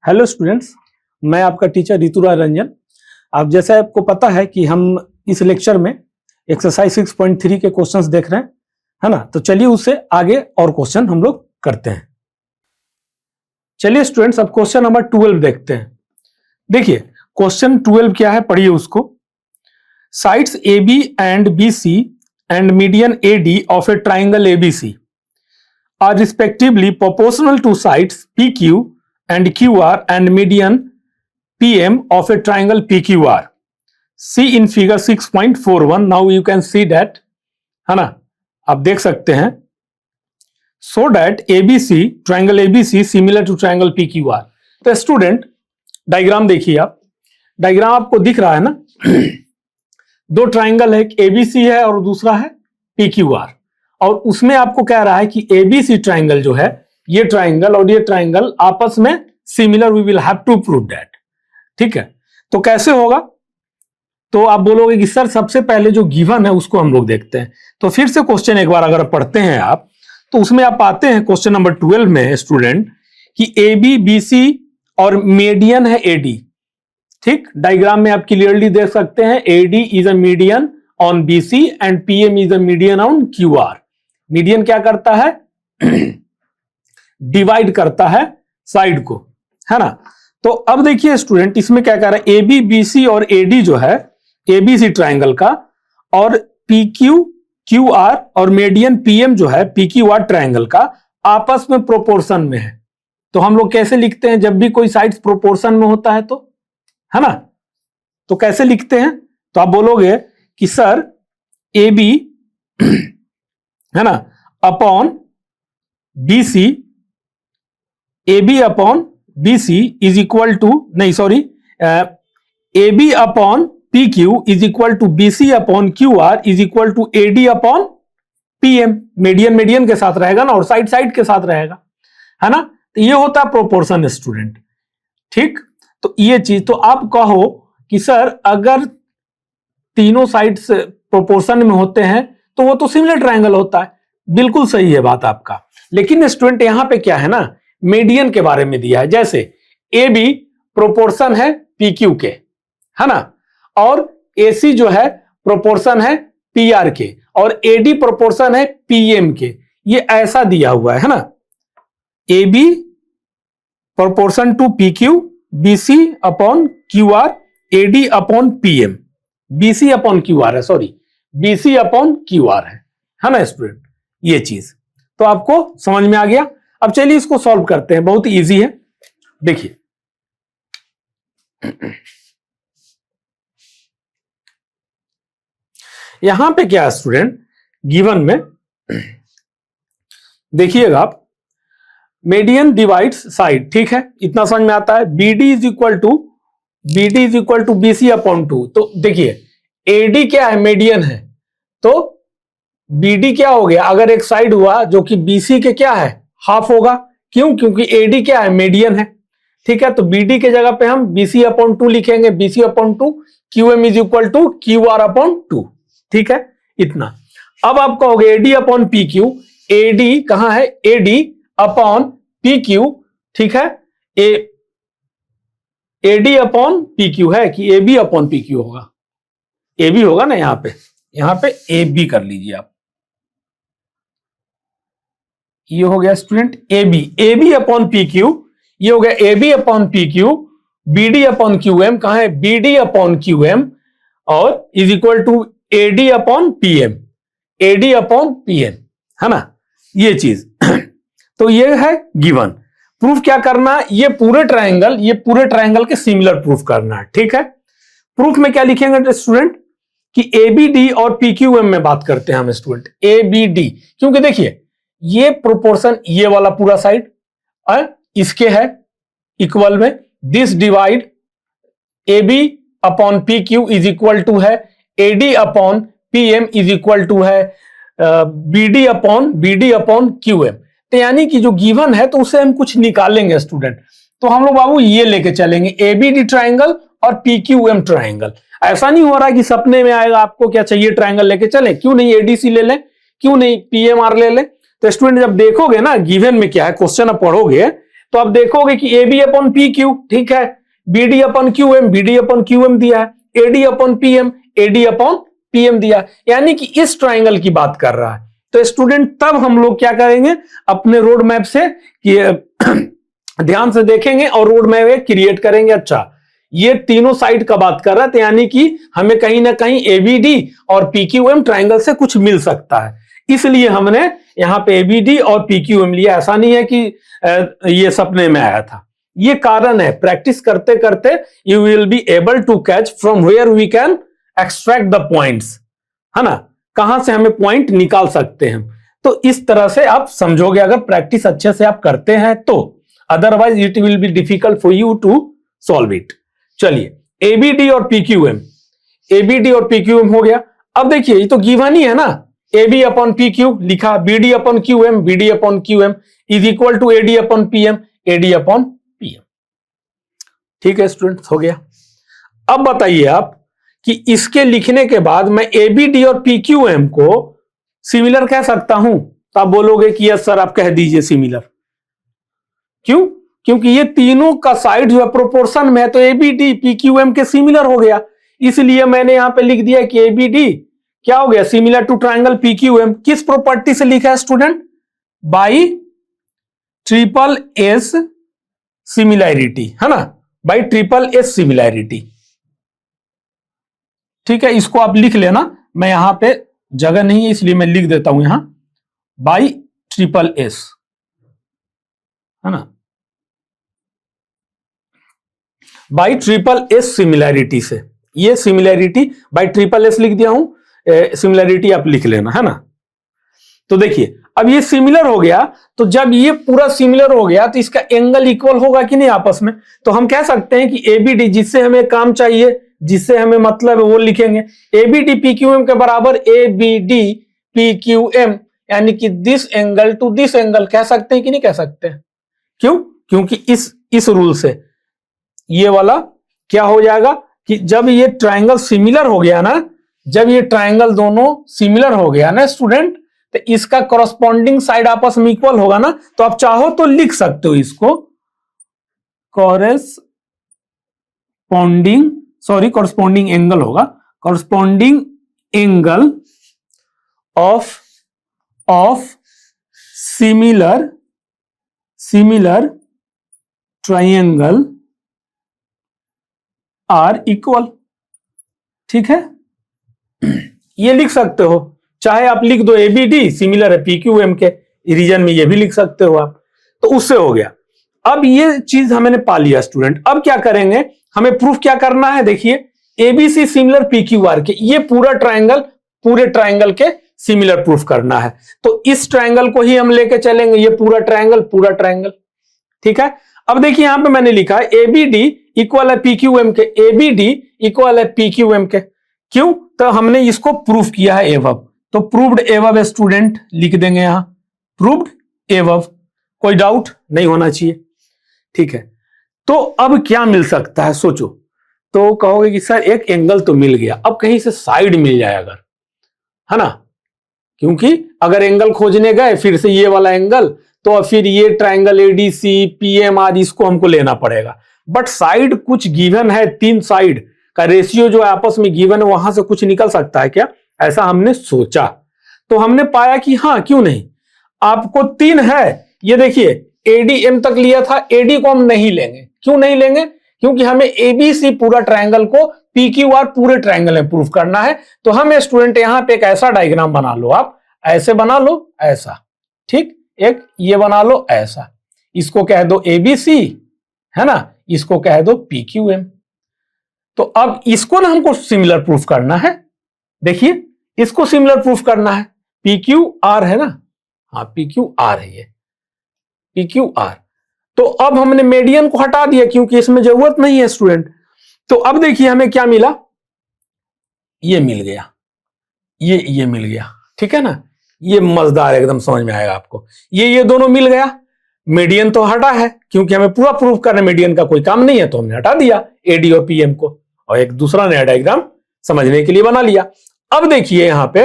Hello students, मैं आपका teacher Rituraj Ranjan. आप जैसे आपको पता है कि हम इस लेक्चर में एक्सरसाइज 6.3 के क्वेश्चंस देख रहे हैं, है ना। तो चलिए उससे आगे और क्वेश्चन हम लोग करते हैं। चलिए स्टूडेंट्स, अब क्वेश्चन नंबर 12 देखते हैं। देखिए क्वेश्चन 12 क्या है, पढ़िए उसको। Sides A B and B C and median A D of a triangle A B C are respectively proportional to sides P Q and QR and median PM of a triangle PQR. See in figure 6.41. Now you can see that, है ना, आप देख सकते हैं। So that ABC triangle ABC similar to triangle PQR. तो student diagram देखिए आप, diagram आपको दिख रहा है ना। दो ट्राइंगल है, एक ABC है और दूसरा है PQR, और उसमें आपको कह रहा है कि ABC ट्राइंगल जो है, ये ट्राइंगल और ये ट्राइंगल आपस में similar, we will have to prove that. ठीक है, तो कैसे होगा? तो आप बोलोगे कि सर सबसे पहले जो गिवन है उसको हम लोग देखते हैं। तो फिर से क्वेश्चन एक बार अगर पढ़ते हैं आप, तो उसमें आप पाते हैं क्वेश्चन नंबर 12 में स्टूडेंट कि ए बी बी सी और मीडियन है ए डी। ठीक, डायग्राम में आप क्लियरली देख सकते हैं A D is a median on B C and P M is a median on Q R. Median क्या करता है? डिवाइड करता है साइड को, है ना। तो अब देखिए स्टूडेंट, इसमें क्या कह रहा है, ए बी बी सी और ए डी जो है एबीसी ट्राइंगल का, और पी क्यू क्यू आर और मीडियन पीएम जो है पी क्यू आर ट्राइंगल का, आपस में प्रोपोर्शन में है। तो हम लोग कैसे लिखते हैं जब भी कोई साइड्स प्रोपोर्शन में होता है तो, है ना। तो कैसे लिखते हैं? तो आप बोलोगे कि सर ए बी है ना upon B C, A B upon B C is equal to, नहीं sorry, A B upon P Q is equal to B C upon Q R is equal to A D upon P M. Median median के साथ रहेगा ना, और side side के साथ रहेगा, है ना। तो ये होता है प्रोपोर्शन स्टूडेंट। ठीक, तो ये चीज, तो आप कहो कि सर अगर तीनों साइड्स प्रोपोर्शन में होते हैं तो वो तो सिमिलर ट्राइंगल होता है। बिल्कुल सही है बात आपका, लेकिन स्टूडेंट यहां पे क्या है ना, मीडियन के बारे में दिया है। जैसे ए बी प्रोपोर्शन है पी क्यू के, है ना, और ए सी जो है प्रोपोर्शन है पी आर के, और ए डी प्रोपोर्शन है पी एम के। ये ऐसा दिया हुआ है ना, A B proportion to P Q, B C upon Q R, A D upon P M, B C upon Q R है, sorry B C upon Q R है ना स्टूडेंट। ये चीज तो आपको समझ में आ गया। अब चलिए इसको सॉल्व करते हैं, बहुत इजी है। देखिए यहां पे क्या है स्टूडेंट, गिवन में देखिएगा आप, मीडियन डिवाइड्स साइड, ठीक है, इतना समझ में आता है। BD is equal to B C upon 2। तो देखिए एडी क्या है, मीडियन है, तो बीडी क्या हो गया, अगर एक साइड हुआ जो कि बीसी के क्या है, हाफ होगा। क्यों? क्योंकि एडी क्या है, मीडियन है। ठीक है, तो बीडी के जगह पे हम बीसी अपॉन 2 लिखेंगे, BC upon 2, Q M is equal to Q R upon 2। ठीक है, इतना। अब आप कहोगे AD upon P Q, AD कहां है, एडी अपॉन पी क्यू, ठीक है, एडी अपॉन पी क्यू है कि A B upon P Q होगा, ए बी होगा ना, यहां पे ए बी कर लीजिए आप। ये हो गया student A B upon P Q, ये हो गया A B upon P Q, B D upon Q M, कहां है, B D upon Q M, और is equal to A D upon P M, A D upon P M, है ना, ये चीज। तो ये है गिवन। प्रूफ क्या करना, ये पूरे ट्राइंगल के सिमिलर प्रूफ करना है। ठीक है, प्रूफ में क्या लिखेंगे स्टूडेंट कि ए बी डी और पी क्यू एम में बात करते हैं हम स्टूडेंट, ए बी डी, क्योंकि देखिए ये प्रोपोर्शन, ये वाला पूरा साइड इसके है इक्वल में, this divide A B upon P Q is equal to है A D upon P M is equal to है B D upon Q M. तो यानी कि जो गिवन है तो उससे हम कुछ निकालेंगे स्टूडेंट। तो हम लोग बाबू ये लेके चलेंगे ए बी डी ट्राइंगल और पी क्यू एम ट्राइंगल। ऐसा नहीं हो रहा कि सपने में आएगा आपको क्या चाहिए ट्राइंगल लेके चले, क्यों नहीं एडीसी ले लें, क्यों नहीं पीएमआर ले लें। तो स्टूडेंट जब देखोगे ना गिवन में क्या है, क्वेश्चन आप पढ़ोगे तो आप देखोगे कि A B upon P Q, ठीक है, B D upon Q M, B D upon Q M दिया है, A D upon P M, A D upon P M दिया, यानी कि इस ट्राइंगल की बात कर रहा है। तो स्टूडेंट तब हम लोग क्या करेंगे, अपने रोड मैप से कि ध्यान से देखेंगे और रोड मैप क्रिएट करेंगे। अच्छा, ये तीनों साइड का बात कर रहा है, यानी कि हमें कहीं ना कहीं एबीडी और पीक्यूएम ट्राइंगल से कुछ मिल सकता है, इसलिए हमने यहां पे एबीडी और पीक्यूएम लिया। ऐसा नहीं है कि ये सपने में आया था, ये कारण है। प्रैक्टिस करते करते you will be able to catch from where we can extract the points, है ना, कहां से हमें पॉइंट निकाल सकते हैं। तो इस तरह से आप समझोगे अगर प्रैक्टिस अच्छे से आप करते हैं तो, otherwise it will be difficult for you to solve it. चलिए एबीडी और पीक्यूएम, एबीडी और पीक्यूएम हो गया। अब देखिए ये तो गिवन ही है ना, A B upon P Q लिखा, B D upon Q M, B D upon Q M is equal to A D upon P M, A D upon P M. ठीक है स्टूडेंट्स, हो गया। अब बताइए आप कि इसके लिखने के बाद मैं ए बी डी और पी क्यू एम को सिमिलर कह सकता हूं, तो आप बोलोगे कि यस सर आप कह दीजिए सिमिलर। क्यों? क्योंकि ये तीनों का साइड जो है प्रोपोर्शन में है, तो एबीडी पीक्यूएम के सिमिलर हो गया, इसलिए मैंने यहां पे लिख दिया कि एबीडी क्या हो गया, सिमिलर टू ट्राइंगल पीक्यूएम। किस प्रॉपर्टी से लिखा है student? By triple S similarity, है ना, बाई ट्रिपल एस सिमिलैरिटी। ठीक है, इसको आप लिख लेना, मैं यहां पे जगह नहीं है इसलिए मैं लिख देता हूं यहां, बाई ट्रिपल एस, है ना, बाई ट्रिपल एस सिमिलैरिटी से। ये सिमिलैरिटी बाई ट्रिपल एस लिख दिया हूं, सिमिलैरिटी आप लिख लेना, है ना। तो देखिए अब ये सिमिलर हो गया, तो जब ये पूरा सिमिलर हो गया तो इसका एंगल इक्वल होगा कि नहीं आपस में, तो हम कह सकते हैं कि एबीडी, जिससे हमें काम चाहिए, जिससे हमें मतलब है वो लिखेंगे, एबीडी पीक्यूएम के बराबर एबीडी पीक्यूएम, यानी कि this angle to this angle, कह सकते हैं कि नहीं कह सकते? क्यों? क्योंकि इस रूल से ये वाला क्या हो जाएगा कि जब ये ट्राइंगल सिमिलर हो गया ना, जब ये ट्राइंगल दोनों सिमिलर हो गया ना स्टूडेंट, तो इसका कॉरस्पॉन्डिंग साइड आपस में इक्वल होगा ना, तो आप चाहो तो लिख सकते हो इसको कॉरस्पॉन्डिंग एंगल होगा, corresponding angle of similar triangle are equal. ठीक है, ये लिख सकते हो, चाहे आप लिख दो एबीडी सिमिलर है पीक्यूएम के रीजन में, ये भी लिख सकते हो आप, तो उससे हो गया। अब ये चीज हमने पा लिया स्टूडेंट, अब क्या करेंगे, हमें प्रूफ क्या करना है, देखिए एबीसी सिमिलर पीक्यूआर के, ये पूरे ट्राइंगल के सिमिलर प्रूफ करना है, तो इस ट्राइंगल को ही हम लेके चलेंगे, ये पूरा ट्राइंगल। ठीक है, अब देखिए यहां पे मैंने लिखा है एबीडी इक्वल है पीक्यूएम के, एबीडी इक्वल है पीक्यूएम के। क्यों? तो हमने इसको प्रूफ किया है एवब, तो प्रूव्ड एवब स्टूडेंट लिख देंगे यहां, प्रूव्ड एवब, कोई डाउट नहीं होना चाहिए। ठीक है, तो अब क्या मिल सकता है सोचो, तो कहोगे कि सर एक एंगल तो मिल गया, अब कहीं से साइड मिल जाए अगर, है ना, क्योंकि अगर एंगल खोजने गए फिर से ये वाला एंगल, तो फिर ये ट्राइंगल एडीसी पीएम आदि इसको हमको लेना पड़ेगा, बट साइड कुछ गिवन है, तीन साइड का रेशियो जो आपस में गिवन है, वहां से कुछ निकल सकता है क्या, ऐसा हमने सोचा, तो हमने पाया कि हाँ क्यों नहीं, आपको तीन है, ये देखिए एडीएम तक लिया था, एडी को हम नहीं लेंगे। क्यों नहीं लेंगे? क्योंकि हमें एबीसी पूरा ट्राइंगल को पीक्यूआर पूरे ट्राइंगल में प्रूफ करना है, तो हम स्टूडेंट यहां पे एक ऐसा डायग्राम बना लो, आप ऐसे बना लो, ऐसा, ठीक, एक ये बना लो ऐसा, इसको कह दो एबीसी, है ना, इसको कह दो पीक्यूएम। तो अब इसको ना हमको सिमिलर प्रूफ करना है, देखिए इसको सिमिलर प्रूफ करना है, पीक्यूआर है ना, हाँ पीक्यूआर है ये, पीक्यूआर। तो अब हमने मीडियन को हटा दिया क्योंकि इसमें जरूरत नहीं है स्टूडेंट। तो अब देखिए हमें क्या मिला, ये मिल गया, ये मिल गया, ठीक है ना, ये मजेदार एकदम समझ में आएगा आपको, ये दोनों मिल गया, मीडियन तो हटा है क्योंकि हमें पूरा प्रूफ करना, मीडियन का कोई काम नहीं है तो हमने हटा दिया एडी और पीएम को, और एक दूसरा नया डायग्राम समझने के लिए बना लिया। अब देखिए यहां पे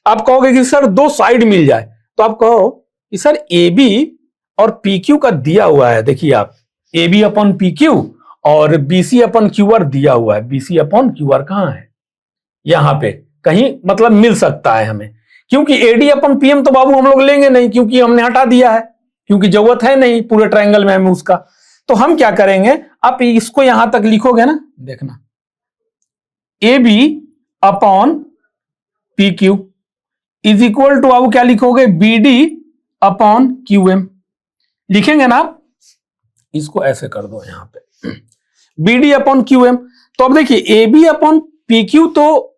आप कहोगे कि सर दो साइड मिल जाए, तो आप कहो कि सर ए बी और पी क्यू का दिया हुआ है, देखिए आप A B upon P Q और B C upon Q R दिया हुआ है। B C upon Q R कहां है, यहां पे कहीं मतलब मिल सकता है हमें, क्योंकि एडी अपन पीएम तो बाबू हम लोग लेंगे नहीं, क्योंकि हमने हटा दिया है, क्योंकि जरूरत है नहीं पूरे ट्रायंगल में हमें उसका। तो हम क्या करेंगे, आप इसको यहां तक लिखोगे ना, देखना A B upon P Q is equal to, अब क्या लिखोगे, B D upon Q M लिखेंगे ना आप, इसको ऐसे कर दो यहां पे B D upon Q M. तो अब देखिए A B upon P Q तो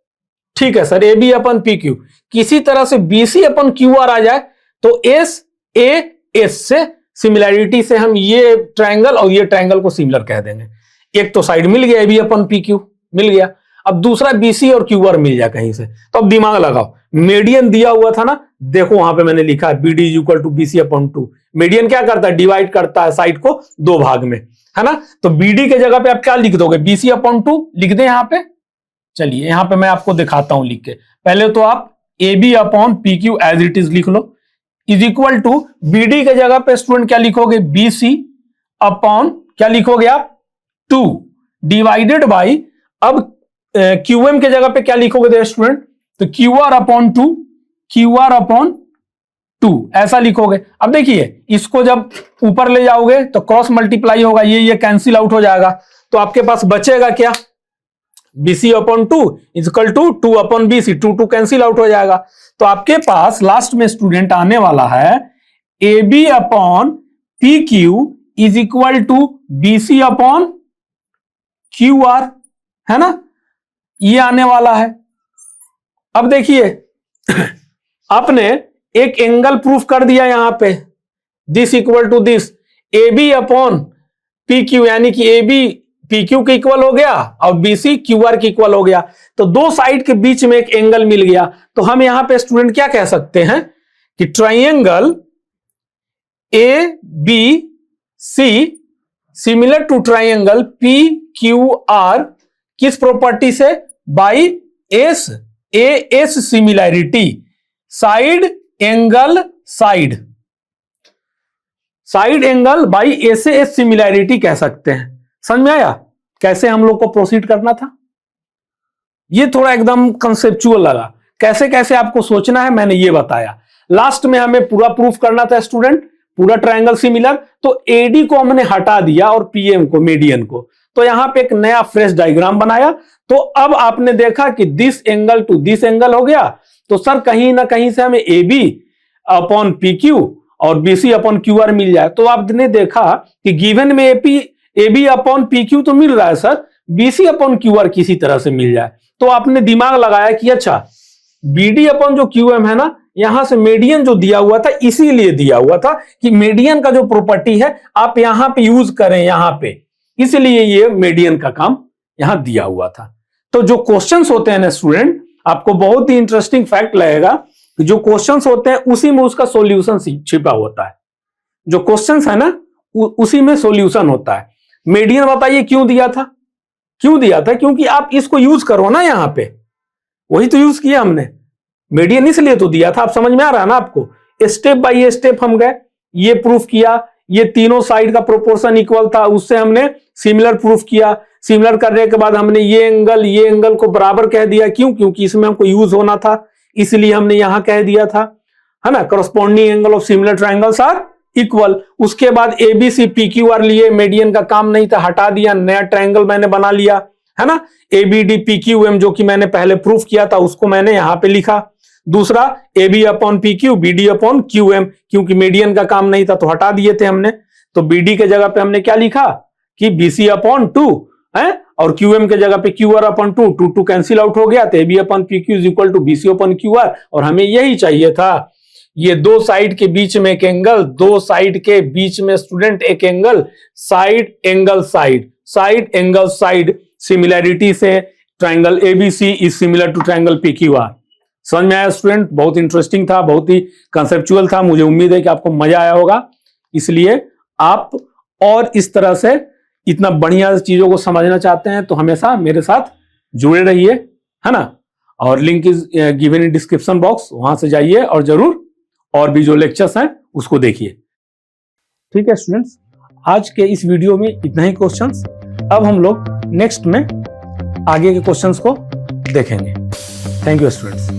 ठीक है sir, A B upon P Q, किसी तरह से B C upon Q R आ जाए तो एस ए एस से सिमिलैरिटी से हम ये ट्रायंगल और ये ट्रायंगल को सिमिलर कह देंगे। एक तो साइड मिल गया, A B upon P Q मिल गया, अब दूसरा बी सी और क्यू आर मिल जाए कहीं से। तो अब दिमाग लगाओ, मीडियन दिया हुआ था ना, देखो वहां पे मैंने लिखा है B D is equal to B C upon two. Median क्या करता है, डिवाइड करता है साइड को दो भाग में, है ना। तो बी डी के जगह पे आप क्या लिख दोगे, बी सी अपन टू लिख दें यहां पे। चलिए यहां पे मैं आपको दिखाता हूं लिख के, पहले तो आप A B upon P Q as it is लिख लो, is equal to B D के जगह पे स्टूडेंट क्या लिखोगे, बी सी अपॉन क्या लिखोगे आप, टू डिवाइडेड बाई, अब क्यू एम के जगह पे क्या लिखोगे स्टूडेंट, तो Q R upon to, Q R upon to ऐसा लिखोगे। अब देखिए इसको जब ऊपर ले जाओगे तो क्रॉस मल्टीप्लाई होगा, ये कैंसिल आउट हो जाएगा, तो आपके पास बचेगा क्या, BC upon two is equal to two upon BC, two two cancel out हो जाएगा। तो आपके पास लास्ट में स्टूडेंट आने वाला है A B upon P Q is equal to BC upon Q R, है ना, ये आने वाला है। अब देखिए आपने एक एंगल प्रूफ कर दिया यहां पे, this equal to this, A B upon P Q, यानी कि ए बी पी क्यू के इक्वल हो गया और बी सी क्यू आर के इक्वल हो गया। तो दो साइड के बीच में एक एंगल मिल गया। तो हम यहां पे स्टूडेंट क्या कह सकते हैं कि triangle A B C similar to triangle P Q R, किस प्रॉपर्टी से, by S A S similarity, side angle side, side angle by S S similarity कह सकते हैं। समझ में आया कैसे हम लोग को प्रोसीड करना था, ये थोड़ा एकदम कंसेप्चुअल लगा, कैसे कैसे आपको सोचना है मैंने ये बताया। लास्ट में हमें पूरा प्रूफ करना था स्टूडेंट, पूरा ट्रायंगल सिमिलर, तो एडी को हमने हटा दिया और पीएम को, मीडियन को, तो यहां पे एक नया फ्रेश डायग्राम बनाया। तो अब आपने देखा कि this angle to this angle हो गया, तो सर कहीं ना कहीं से हमें A B upon P Q और B C upon Q R मिल जाए। तो आपने देखा कि गिवन में A B upon P Q तो मिल रहा है sir, B C upon Q R किसी तरह से मिल जाए। तो आपने दिमाग लगाया कि अच्छा बी डी अपॉन जो क्यू एम है ना, यहां से मीडियन जो दिया हुआ था इसीलिए दिया हुआ था कि मीडियन का जो प्रॉपर्टी है आप यहां पे यूज करें यहां पे, इसलिए ये मीडियन का काम यहां दिया हुआ था। तो जो क्वेश्चंस होते हैं ना स्टूडेंट, आपको बहुत ही इंटरेस्टिंग फैक्ट लगेगा कि जो क्वेश्चंस होते हैं उसी में उसका सॉल्यूशन छिपा होता है। जो क्वेश्चंस है ना उसी में सॉल्यूशन होता है। मीडियन बताइए क्यों दिया था, क्यों दिया था, क्योंकि आप इसको यूज करो ना, यहां पे वही तो यूज किया हमने, मीडियन इसलिए तो दिया था। आप समझ में आ रहा है ना आपको, स्टेप बाय स्टेप हम गए, ये प्रूफ किया, ये तीनों साइड का प्रोपोर्शन इक्वल था, उससे हमने सिमिलर प्रूफ किया। सिमिलर करने के बाद हमने ये एंगल को बराबर कह दिया, क्यों, क्योंकि इसमें हमको यूज होना था, इसलिए हमने यहां कह दिया था, है ना, corresponding angle of similar triangles are equal. उसके बाद A B C P Q R लिए, मीडियन का काम नहीं था, हटा दिया, नया ट्रायंगल मैंने बना लिया, है ना, A B D P Q M, जो कि मैंने पहले प्रूफ किया था उसको मैंने यहां पे लिखा। दूसरा A B upon P Q, B D upon Q M, क्योंकि मीडियन का काम नहीं था तो हटा दिए थे हमने। तो बी डी के जगह पे हमने क्या लिखा कि बी सी अपॉन टू है, और क्यू एम के जगह पे Q R upon two, two two cancel out हो गया, तो A B upon P Q is equal to B C upon Q R. और हमें यही चाहिए था, ये दो साइड के बीच में एक एंगल, दो साइड के बीच में स्टूडेंट एक angle, side angle side, side angle side similarity से triangle ABC is similar to triangle PQR. समझ में आया स्टूडेंट, बहुत इंटरेस्टिंग था, बहुत ही कंसेप्चुअल था, मुझे उम्मीद है कि आपको मजा आया होगा। इसलिए आप और इस तरह से इतना बढ़िया चीजों को समझना चाहते हैं तो हमेशा मेरे साथ जुड़े रहिए, है ना। और link is given in description box, वहां से जाइए और जरूर और भी जो लेक्चर्स हैं उसको देखिए। ठीक है स्टूडेंट्स, आज के इस वीडियो में इतना ही क्वेश्चंस। अब हम लोग नेक्स्ट में आगे के क्वेश्चंस को देखेंगे। Thank you students.